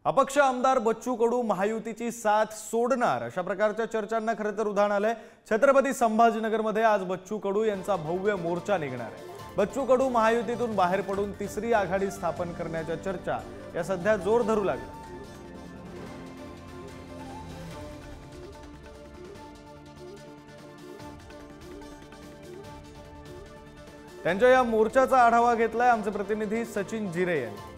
अपक्ष आमदार बच्चू कडू महायुतीची साथ सोडणार अशा प्रकारच्या चर्चांना खरे तर उधाण आलंय। छत्रपती संभाजीनगरमध्ये आज बच्चू कडू यांचा भव्य मोर्चा निघणार आहे। बच्चू कडू महायुतीतून बाहेर पडून तिसरी आघाडी स्थापन करण्याच्या चर्चा या सध्या जोर धरू लागल्या। त्यांच्या या मोर्चाचा आढावा घेतलाय आमचे प्रतिनिधी सचिन जिरे यांनी।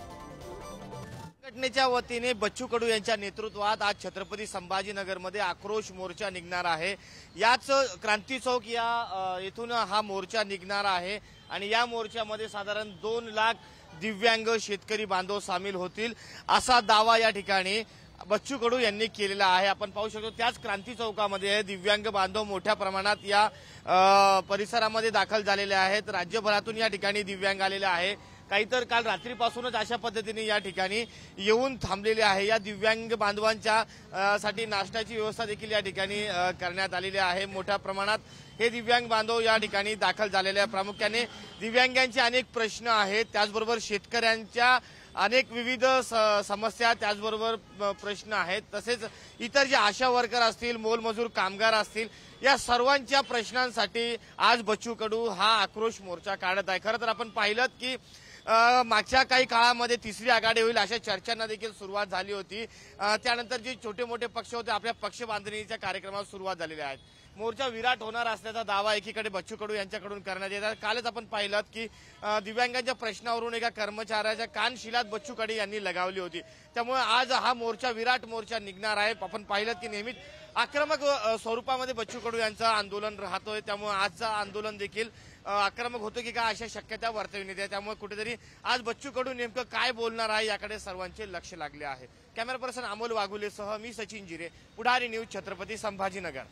संघटनेच्या वतीने बच्चू कडू यांच्या नेतृत्वात आज छत्रपती संभाजीनगरमध्ये आक्रोश मोर्चा निघणार आहे। याच क्रांती चौक या येथून हा मोर्चा निघणार आहे आणि या मोर्चामध्ये साधारण 2 लाख दिव्यांग शेतकरी बांधव सामील होतील असा दावा या ठिकाणी बच्चू कडू यांनी केलेला आहे। आपण पाहू शकतो त्याच क्रांती चौकामध्ये दिव्यांग बांधव मोठ्या प्रमाणात या परिसरामध्ये दाखल झालेले आहेत। राज्यभरातून या ठिकाणी दिव्यांग आलेले आहे। काही तर काल रात्रीपासूनच अशा पद्धतीने या ठिकाणी येऊन थांबलेले आहे। या दिव्यांग बांधवांच्या साठी नाश्त्याची व्यवस्था देखील या ठिकाणी करण्यात आलेली आहे। मोठ्या प्रमाणात हे दिव्यांग बांधव या ठिकाणी दाखल झालेले आहे। प्रामुख्याने दिव्यांगांचे अनेक प्रश्न आहेत, त्याचबरोबर शेतकऱ्यांच्या अनेक विविध समस्या त्याचबरोबर प्रश्न आहेत, तसेच इतर जे आशा वर्कर असतील, मोलमजूर कामगार असतील, या सर्वांच्या प्रश्नांसाठी आज बच्चू कडू हा आक्रोश मोर्चा काढत आहे। खरं तर आपण पाहिलं की मागच्या काही काळामध्ये तिसरी आघाडी होईल अशा चर्चांना देखील सुरुवात झाली होती। त्यानंतर जे छोटे मोठे पक्ष होते आपल्या पक्ष बांधणीच्या कार्यक्रमाला सुरुवात झालेली आहे। मोर्चा विराट होणार असल्याचा दावा एकीकडे बच्चू कडू यांच्याकडून करण्यात येत आहे। कालच आपण पाहिलं की दिव्यांगांच्या प्रश्नावरून एका कर्मचाऱ्याच्या कानशिलात बच्चू कडू यांनी लगावली होती। त्यामुळे आज हा मोर्चा विराट मोर्चा निघणार आहे। आपण पाहिलं की नेहमीच आक्रमक स्वरूपामध्ये बच्चू कडू यांचं आंदोलन राहतोय, त्यामुळे आजचं आंदोलन देखील आक्रमक होतं की काय अशा शक्यता वर्तविण्यात आहे। त्यामुळे कुठेतरी आज बच्चू कडू नेमकं काय बोलणार आहे याकडे सर्वांचे लक्ष लागले आहे। कॅमेरा पर्सन अमोल वाघुलेसह मी सचिन जिरे, पुढारी न्यूज, छत्रपती संभाजीनगर।